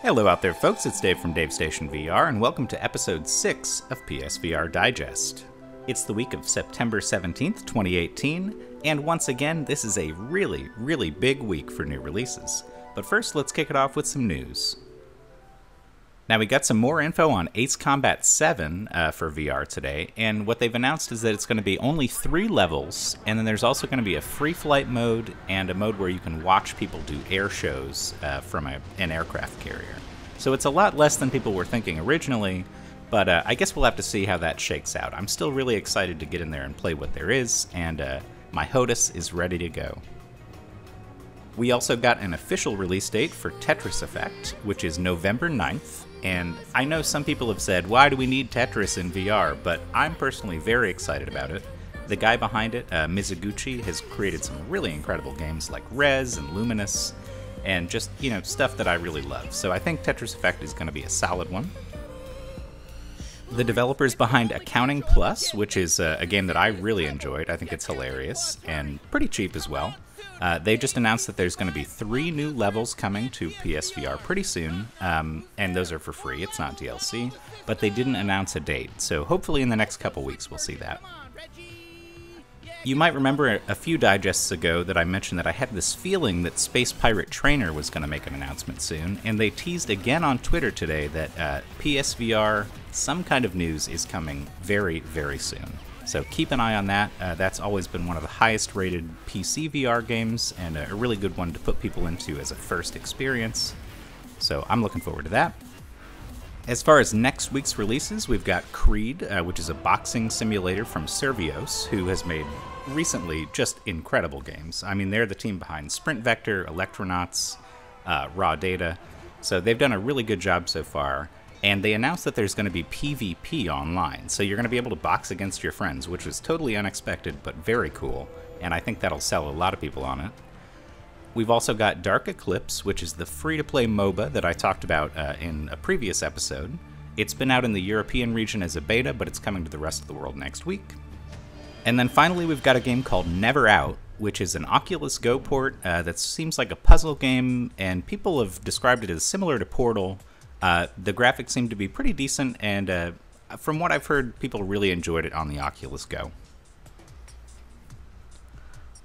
Hello out there folks, it's Dave from Davestation VR, and welcome to episode 6 of PSVR Digest. It's the week of September 17th, 2018, and once again, this is a really big week for new releases. But first, let's kick it off with some news. Now, we got some more info on Ace Combat 7 for VR today, and what they've announced is that it's going to be only 3 levels, and then there's also going to be a free flight mode and a mode where you can watch people do air shows from an aircraft carrier. So it's a lot less than people were thinking originally, but I guess we'll have to see how that shakes out. I'm still really excited to get in there and play what there is, and my Horace is ready to go. We also got an official release date for Tetris Effect, which is November 9th. And I know some people have said, why do we need Tetris in VR? But I'm personally very excited about it. The guy behind it, Mizuguchi, has created some really incredible games like Rez and Luminous, and just, stuff that I really love. So I think Tetris Effect is going to be a solid one. The developers behind Accounting Plus, which is a game that I really enjoyed. I think it's hilarious and pretty cheap as well. They just announced that there's going to be 3 new levels coming to PSVR pretty soon, and those are for free. It's not DLC, but they didn't announce a date, so hopefully in the next couple weeks we'll see that. You might remember a few digests ago that I mentioned that I had this feeling that Space Pirate Trainer was going to make an announcement soon, and they teased again on Twitter today that PSVR, some kind of news is coming very soon. So keep an eye on that. That's always been one of the highest rated PC VR games, and a really good one to put people into as a first experience. So I'm looking forward to that. As far as next week's releases, we've got Creed, which is a boxing simulator from Servios, who has made recently just incredible games. I mean, they're the team behind Sprint Vector, Electronauts, Raw Data. So they've done a really good job so far. And they announced that there's going to be PvP online, so you're going to be able to box against your friends, which is totally unexpected, but very cool, and I think that'll sell a lot of people on it. We've also got Dark Eclipse, which is the free-to-play MOBA that I talked about in a previous episode. It's been out in the European region as a beta, but it's coming to the rest of the world next week. And then finally, we've got a game called Never Out, which is an Oculus Go port that seems like a puzzle game, and people have described it as similar to Portal. The graphics seem to be pretty decent, and from what I've heard, people really enjoyed it on the Oculus Go.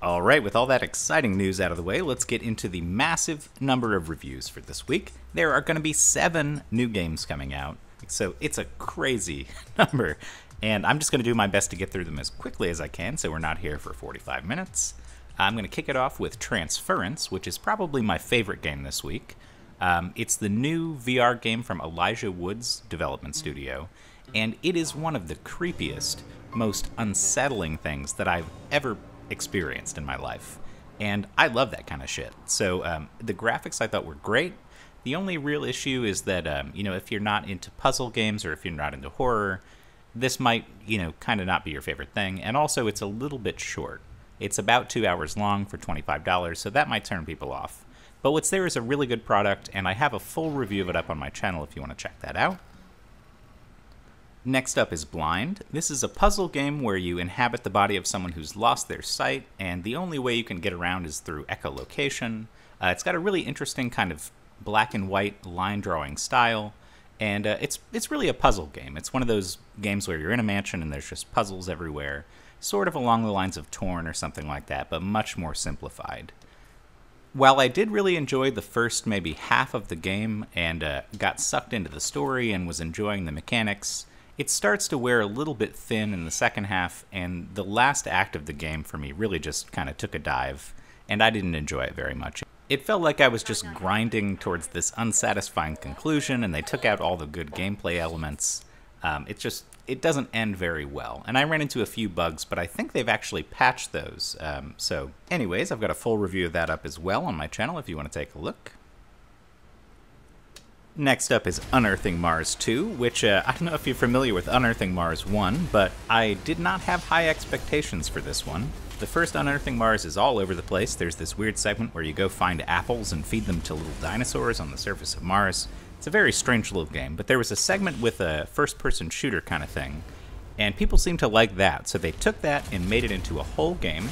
Alright, with all that exciting news out of the way, let's get into the massive number of reviews for this week. There are going to be 7 new games coming out, so it's a crazy number, and I'm just going to do my best to get through them as quickly as I can, so we're not here for 45 minutes. I'm going to kick it off with Transference, which is probably my favorite game this week. It's the new VR game from Elijah Wood's development studio, and it is one of the creepiest, most unsettling things that I've ever experienced in my life. And I love that kind of shit. So the graphics I thought were great. The only real issue is that, if you're not into puzzle games or if you're not into horror, this might, kind of not be your favorite thing. And also, it's a little bit short. It's about 2 hours long for $25, so that might turn people off. But what's there is a really good product, and I have a full review of it up on my channel if you want to check that out. Next up is Blind. This is a puzzle game where you inhabit the body of someone who's lost their sight, and the only way you can get around is through echolocation. It's got a really interesting kind of black and white line drawing style, and it's really a puzzle game. It's one of those games where you're in a mansion and there's just puzzles everywhere, sort of along the lines of Torn or something like that, but much more simplified. While I did really enjoy the first maybe half of the game and got sucked into the story and was enjoying the mechanics, it starts to wear a little bit thin in the second half, and the last act of the game for me really just kind of took a dive, and I didn't enjoy it very much. It felt like I was just grinding towards this unsatisfying conclusion, and they took out all the good gameplay elements. It doesn't end very well, and I ran into a few bugs, but I think they've actually patched those. So anyways, I've got a full review of that up as well on my channel if you want to take a look. Next up is Unearthing Mars 2, which I don't know if you're familiar with Unearthing Mars 1, but I did not have high expectations for this one. The first Unearthing Mars is all over the place. There's this weird segment where you go find apples and feed them to little dinosaurs on the surface of Mars. It's a very strange little game, but there was a segment with a first-person shooter kind of thing, and people seemed to like that, so they took that and made it into a whole game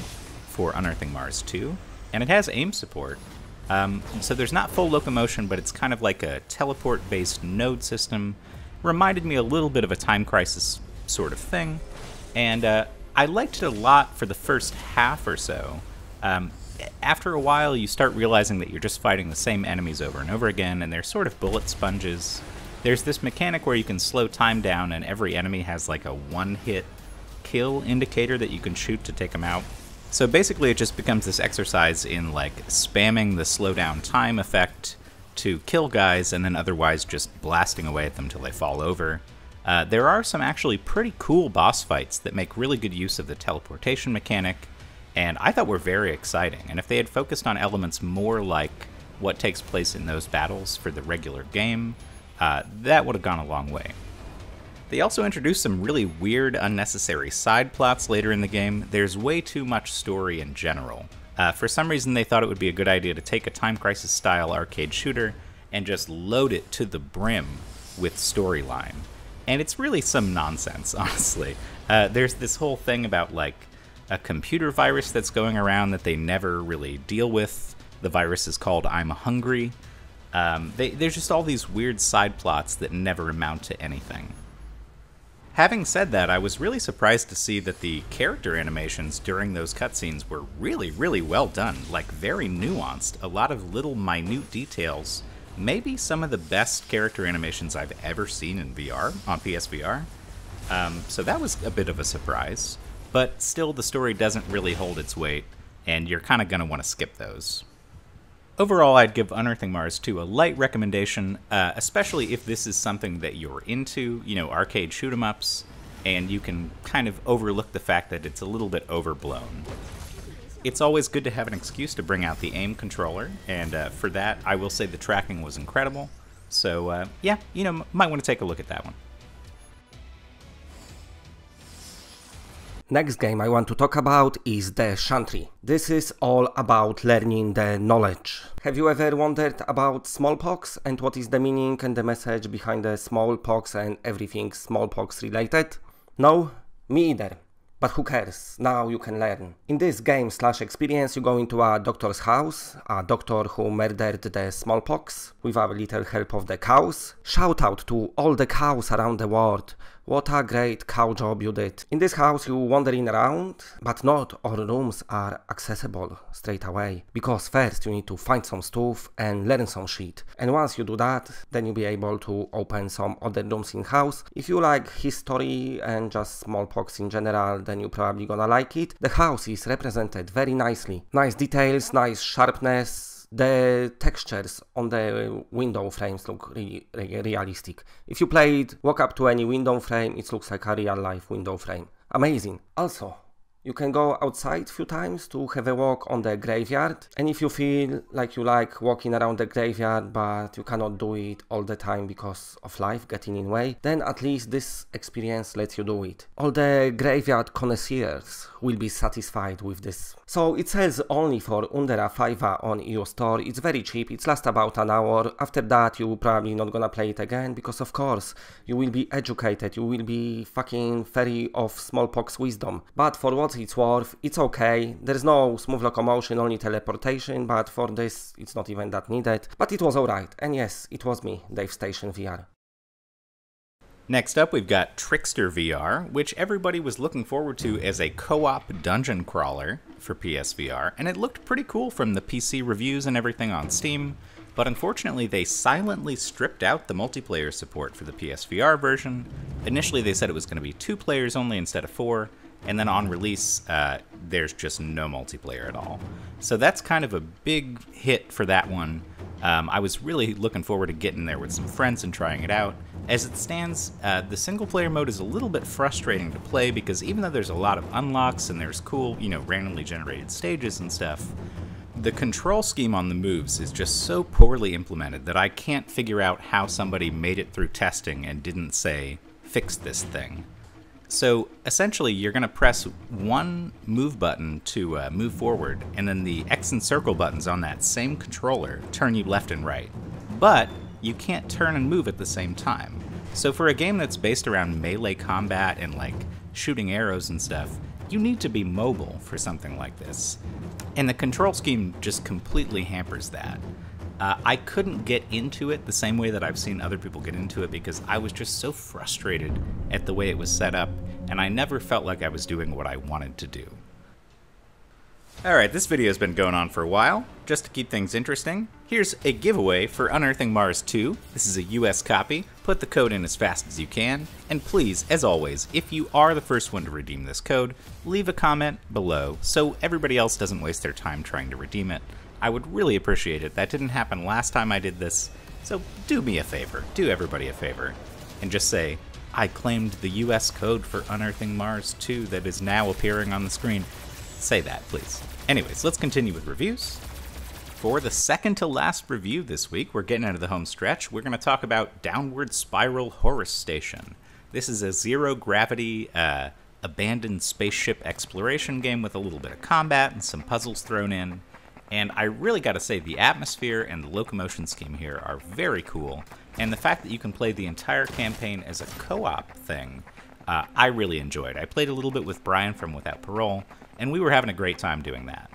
for Unearthing Mars 2, and it has aim support. So there's not full locomotion, but it's kind of like a teleport-based node system. Reminded me a little bit of a Time Crisis sort of thing. And I liked it a lot for the first half or so. After a while, you start realizing that you're just fighting the same enemies over and over again, and they're sort of bullet sponges. There's this mechanic where you can slow time down, and every enemy has like a one-hit kill indicator that you can shoot to take them out. So basically it just becomes this exercise in like spamming the slow down time effect to kill guys and then otherwise just blasting away at them till they fall over. There are some actually pretty cool boss fights that make really good use of the teleportation mechanic, and I thought were very exciting. And if they had focused on elements more like what takes place in those battles for the regular game, that would have gone a long way. They also introduced some really weird, unnecessary side plots later in the game. There's way too much story in general. For some reason, they thought it would be a good idea to take a Time Crisis-style arcade shooter and just load it to the brim with storyline. And it's really some nonsense, honestly. There's this whole thing about, like, a computer virus that's going around that they never really deal with. The virus is called I'm Hungry. There's just all these weird side plots that never amount to anything. Having said that, I was really surprised to see that the character animations during those cutscenes were really, really well done, like very nuanced, a lot of little minute details, maybe some of the best character animations I've ever seen in VR, on PSVR. So that was a bit of a surprise, but still the story doesn't really hold its weight, and you're kind of going to want to skip those. Overall, I'd give Unearthing Mars 2 a light recommendation, especially if this is something that you're into, you know, arcade shoot-em-ups, and you can kind of overlook the fact that it's a little bit overblown. It's always good to have an excuse to bring out the aim controller, and for that, I will say the tracking was incredible. So, yeah, you know, might want to take a look at that one. Next game I want to talk about is the Chantry. This is all about learning the knowledge. Have you ever wondered about smallpox and what is the meaning and the message behind the smallpox and everything smallpox related? No? Me either. But who cares? Now you can learn. In this game/experience you go into a doctor's house, a doctor who murdered the smallpox with a little help of the cows. Shout out to all the cows around the world. What a great cow job you did. In this house you wandering around, but not all rooms are accessible straight away. Because first you need to find some stuff and learn some shit. And once you do that, then you'll be able to open some other rooms in house. If you like history and just smallpox in general, then you're probably gonna like it. The house is represented very nicely. Nice details, nice sharpness. The textures on the window frames look really realistic. If you walk up to any window frame, it looks like a real life window frame. Amazing. Also, you can go outside a few times to have a walk on the graveyard, and if you feel like you like walking around the graveyard but you cannot do it all the time because of life getting in way, then at least this experience lets you do it. All the graveyard connoisseurs will be satisfied with this. So it sells only for under a $5 on EU Store. It's very cheap, it lasts about an hour. After that you're probably not gonna play it again because of course you will be educated, you will be fucking fairy of smallpox wisdom. But for what it's worth, it's okay. There's no smooth locomotion, only teleportation, but for this it's not even that needed. But it was alright, and yes, it was me, Davestation VR. Next up, we've got Trickster VR, which everybody was looking forward to as a co-op dungeon crawler for PSVR, and it looked pretty cool from the PC reviews and everything on Steam, but unfortunately they silently stripped out the multiplayer support for the PSVR version. Initially they said it was going to be 2 players only instead of 4, and then on release, there's just no multiplayer at all. So that's kind of a big hit for that one. I was really looking forward to getting there with some friends and trying it out. As it stands, the single-player mode is a little bit frustrating to play because even though there's a lot of unlocks and there's cool, you know, randomly generated stages and stuff, the control scheme on the moves is just so poorly implemented that I can't figure out how somebody made it through testing and didn't say, fix this thing. So essentially you're going to press one move button to move forward, and then the X and circle buttons on that same controller turn you left and right. But you can't turn and move at the same time. So for a game that's based around melee combat and like shooting arrows and stuff, you need to be mobile for something like this. And the control scheme just completely hampers that. I couldn't get into it the same way that I've seen other people get into it because I was just so frustrated at the way it was set up, and I never felt like I was doing what I wanted to do. Alright, this video has been going on for a while. Just to keep things interesting, here's a giveaway for Unearthing Mars 2. This is a US copy. Put the code in as fast as you can. And please, as always, if you are the first one to redeem this code, leave a comment below so everybody else doesn't waste their time trying to redeem it. I would really appreciate it. That didn't happen last time I did this, so do me a favor. Do everybody a favor. And just say, I claimed the US code for Unearthing Mars 2 that is now appearing on the screen. Say that, please. Anyways, let's continue with reviews. For the second to last review this week, we're getting into the home stretch. We're going to talk about Downward Spiral Horace Station. This is a zero-gravity, abandoned spaceship exploration game with a little bit of combat and some puzzles thrown in. And I really got to say, the atmosphere and the locomotion scheme here are very cool. And the fact that you can play the entire campaign as a co-op thing, I really enjoyed. I played a little bit with Brian from Without Parole, and we were having a great time doing that.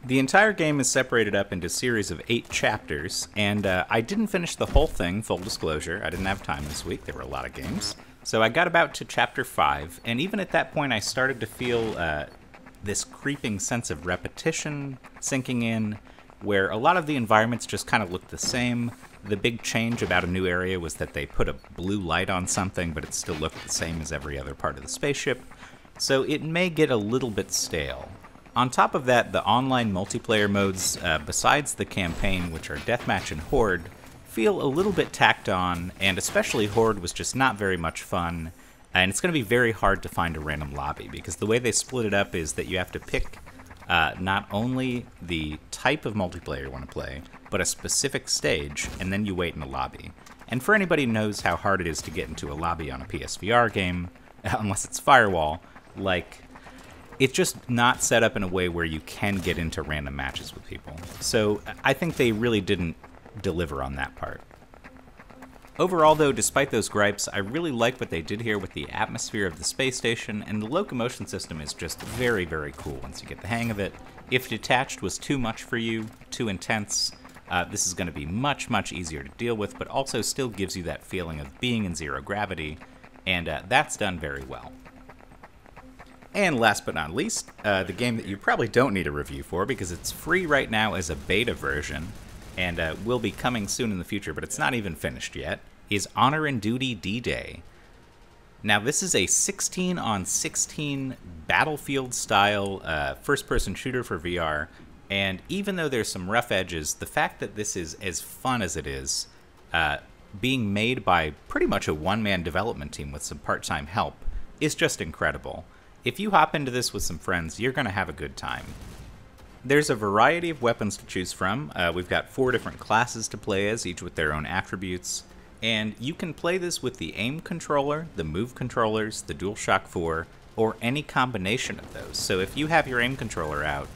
The entire game is separated up into a series of 8 chapters, and I didn't finish the whole thing, full disclosure. I didn't have time this week. There were a lot of games. So I got about to chapter 5, and even at that point I started to feel this creeping sense of repetition sinking in, where a lot of the environments just kind of looked the same. The big change about a new area was that they put a blue light on something, but it still looked the same as every other part of the spaceship. So it may get a little bit stale. On top of that, the online multiplayer modes, besides the campaign, which are Deathmatch and Horde, feel a little bit tacked on, and especially Horde was just not very much fun. And it's going to be very hard to find a random lobby, because the way they split it up is that you have to pick not only the type of multiplayer you want to play, but a specific stage, and then you wait in a lobby. And for anybody who knows how hard it is to get into a lobby on a PSVR game, unless it's Firewall, like, it's just not set up in a way where you can get into random matches with people. So I think they really didn't deliver on that part. Overall, though, despite those gripes, I really like what they did here with the atmosphere of the space station, and the locomotion system is just very, very cool once you get the hang of it. If detached was too much for you, too intense, this is going to be much, much easier to deal with, but also still gives you that feeling of being in zero gravity, and that's done very well. And last but not least, the game that you probably don't need a review for because it's free right now as a beta version, and will be coming soon in the future, but it's not even finished yet, is Honor and Duty D-Day. Now this is a 16-on-16 Battlefield-style first-person shooter for VR, and even though there's some rough edges, the fact that this is as fun as it is, being made by pretty much a one-man development team with some part-time help, is just incredible. If you hop into this with some friends, you're going to have a good time. There's a variety of weapons to choose from. We've got 4 different classes to play as, each with their own attributes. And you can play this with the aim controller, the move controllers, the DualShock 4, or any combination of those. So if you have your aim controller out,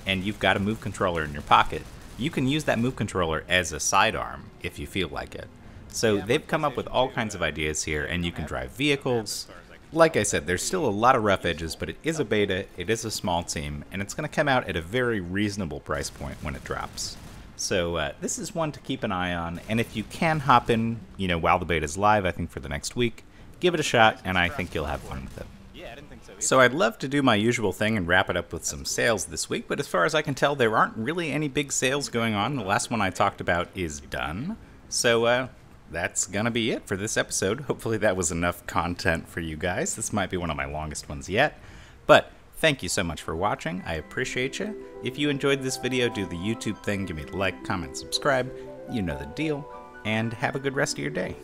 and you've got a move controller in your pocket, you can use that move controller as a sidearm if you feel like it. So they've come up with all kinds of ideas here, and you can drive vehicles. Like I said, there's still a lot of rough edges, but it is a beta, it is a small team, and it's going to come out at a very reasonable price point when it drops. So this is one to keep an eye on, and if you can hop in, while the beta's live, I think for the next week, give it a shot, and I think you'll have fun with it. So I'd love to do my usual thing and wrap it up with some sales this week, but as far as I can tell, there aren't really any big sales going on. The last one I talked about is done. So that's gonna be it for this episode. Hopefully that was enough content for you guys. This might be one of my longest ones yet. But thank you so much for watching. I appreciate you. If you enjoyed this video, do the YouTube thing. Give me a like, comment, subscribe. You know the deal. And have a good rest of your day.